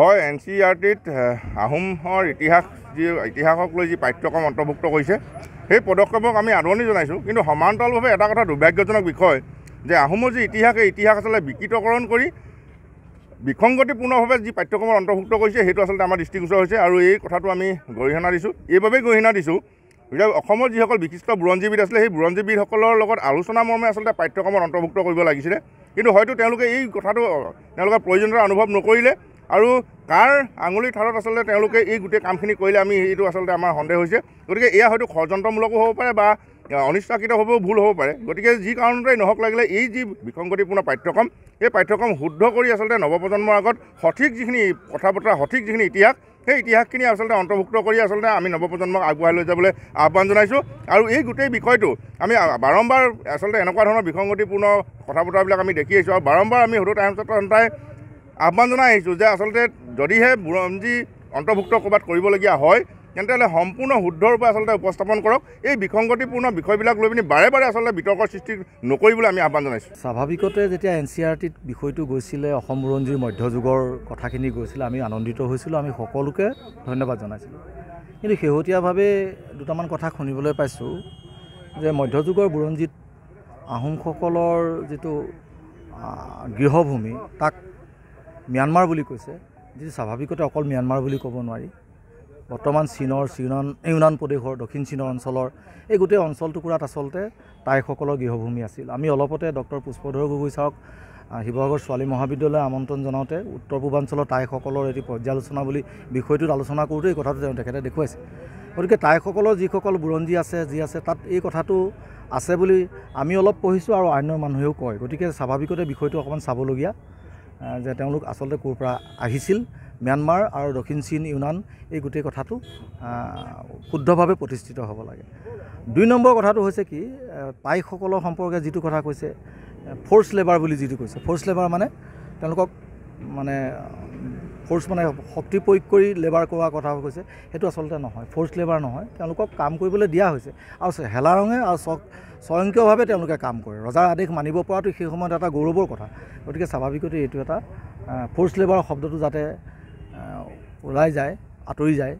হয় NCERT-ত আহোমৰ ইতিহাসক লৈ যি পাঠ্যক্ৰম অন্তৰ্ভুক্ত কৰিছে সেই পদক্ষেপক আমি আদৰণি জনাইছোঁ। কিন্তু সমান্তৰালভাৱে এটা কথা দুৰ্ভাগ্যজনক বিষয় যে আহোমৰ যি ইতিহাস আচলতে বিকৃতকৰণ কৰি বিসংগতিপূৰ্ণভাৱে যি পাঠ্যক্ৰমত অন্তৰ্ভুক্ত কৰিছে সেইটো আচলতে আমাৰ দৃষ্টিগোচৰ হৈছে আৰু এই কথাটো আমি গৰিহণা দিছোঁ। এইবাবেই গৰিহণা দিছোঁ যে অসমৰ যিসকল বিশিষ্ট বুৰঞ্জীবিদ আছিলে সেই বুৰঞ্জীবিদসকলৰ লগত আলোচনা মৰ্মে আচলতে পাঠ্যক্ৰমত অন্তৰ্ভুক্ত কৰিব লাগিছিলে। কিন্তু হয়তো তেওঁলোকে এই কথাটো তেওঁলোকৰ প্ৰয়োজনীয়তা অনুভৱ নকৰিলে আৰু কাৰ আঙুলিৰ ঠাৰত আচলতে তেওঁলোকে এই গোটেই কামখিনি কৰিলে আমি এইটো আচলতে আমাৰ সন্দেহ হৈছে। গতিকে এয়া হয়তো ষড়যন্ত্ৰমূলকো হ'ব পাৰে বা অনিচ্ছাকৃতভাৱেও ভুল হ'ব পাৰে। গতিকে যি কাৰণতেই নহওক লাগিলে এই যি বিসংগতিপূৰ্ণ পাঠ্যক্ৰম এই পাঠ্যক্ৰম শুদ্ধ কৰি আচলতে নৱপ্ৰজন্মৰ আগত সঠিক যিখিনি কথা বতৰা সঠিক যিখিনি ইতিহাস সেই ইতিহাসখিনি আচলতে অন্তৰ্ভুক্ত কৰি আচলতে আমি নৱপ্ৰজন্মক আগুৱাই লৈ যাবলৈ আহ্বান জনাইছোঁ। আৰু এই গোটেই বিষয়টো আমি বাৰম্বাৰ আচলতে এনেকুৱা ধৰণৰ বিসংগতিপূৰ্ণ কথা বতৰাবিলাক আমি দেখি আহিছোঁ আৰু বাৰম্বাৰ আমি সদৌ টাইমছ ছাত্ৰ সন্থাই আহ্বান জনাই আহিছোঁ যে আচলতে যদিহে বুৰঞ্জী অন্তৰ্ভুক্ত ক'ৰবাত কৰিবলগীয়া হয় তেন্তে সম্পূৰ্ণ শুদ্ধৰূপে আচলতে উপস্থাপন কৰক। এই বিসংগতিপূৰ্ণ বিষয়বিলাক লৈ পিনি বাৰে বাৰে আচলতে বিতৰ্কৰ সৃষ্টি নকৰিবলৈ আমি আহ্বান জনাইছোঁ। স্বাভাৱিকতে যেতিয়া NCERT-ত বিষয়টো গৈছিলে অসম বুৰঞ্জীৰ মধ্যযুগৰ কথাখিনি গৈছিলে আমি আনন্দিত হৈছিলোঁ, আমি সকলোকে ধন্যবাদ জনাইছিলোঁ। কিন্তু শেহতীয়াভাৱে দুটামান কথা শুনিবলৈ পাইছোঁ যে মধ্যযুগৰ বুৰঞ্জীত আহোমসকলৰ যিটো গৃহভূমি তাক ম্যানমাৰ বুলি কৈছে, যিটো স্বাভাৱিকতে অকল ম্যানমাৰ বুলি ক'ব নোৱাৰি। বৰ্তমান চীনৰ ইউনান প্ৰদেশৰ দক্ষিণ চীনৰ অঞ্চলৰ এই গোটেই অঞ্চল টুকুৰাত আচলতে টাইসকলৰ গৃহভূমি আছিল। আমি অলপতে ডক্টৰ পুষ্পধৰ গগৈ ছাৰক শিৱসাগৰ ছোৱালী মহাবিদ্যালয়লৈ আমন্ত্ৰণ জনাওঁতে উত্তৰ পূৰ্বাঞ্চলৰ টাইসকলৰ এটি পৰ্যালোচনা বুলি বিষয়টোত আলোচনা কৰোঁতে এই কথাটো তেখেতে দেখুৱাইছে। গতিকে টাইসকলৰ যিসকল বুৰঞ্জী আছে তাত এই কথাটো আছে বুলি আমি অলপ পঢ়িছোঁ আৰু অন্য মানুহেও কয়। গতিকে স্বাভাৱিকতে বিষয়টো অকণমান চাবলগীয়া যে তেওঁলোক আচলতে ক'ৰ পৰা আহিছিল। ম্যানমাৰ আৰু দক্ষিণ চীন ইউনান এই গোটেই কথাটো শুদ্ধভাৱে প্ৰতিষ্ঠিত হ'ব লাগে। ২ নম্বৰ কথাটো হৈছে কি টাইসকলৰ সম্পৰ্কে যিটো কথা কৈছে ফ'ৰ্চ লেবাৰ বুলি যিটো কৈছে, ফ'ৰ্চ লেবাৰ মানে তেওঁলোকক মানে ফ'ৰ্চ মানে শক্তি প্ৰয়োগ কৰি লেবাৰ কৰোৱা কথা কৈছে, সেইটো আচলতে নহয়, ফ'ৰ্চ লেবাৰ নহয়। তেওঁলোকক কাম কৰিবলৈ দিয়া হৈছে আৰু হেলা ৰঙে আৰু স্বয়ংক্ৰিয়ভাৱে তেওঁলোকে কাম কৰে। ৰজাৰ আদেশ মানিব পৰাটো সেই সময়ত এটা গৌৰৱৰ কথা। গতিকে স্বাভাৱিকতে এইটো এটা ফ'ৰ্চ লেবাৰ শব্দটো যাতে ওলাই যায় আঁতৰি যায়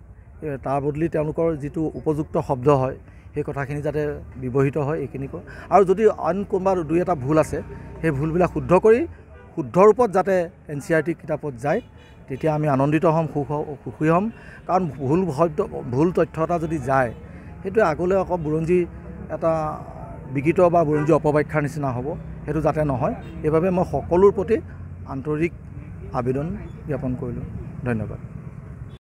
তাৰ বদলি তেওঁলোকৰ যিটো উপযুক্ত শব্দ হয় সেই কথাখিনি যাতে ব্যৱহৃত হয় এইখিনি কয়। আৰু যদি আন কোনোবা 2-এটা ভুল আছে সেই ভুলবিলাক শুদ্ধ কৰি শুদ্ধ ৰূপত যাতে NCERT কিতাপত যায় তেতিয়া আমি আনন্দিত হ'ম, সুখী হ'ম। কাৰণ ভুল তথ্য এটা যদি যায় সেইটোৱে আগলৈ আকৌ বুৰঞ্জী এটা বিকৃত বা বুৰঞ্জী অপব্যাখ্যাৰ নিচিনা হ'ব, সেইটো যাতে নহয় সেইবাবে মই সকলোৰ প্ৰতি আন্তৰিক আবেদন জ্ঞাপন কৰিলোঁ। ধন্যবাদ।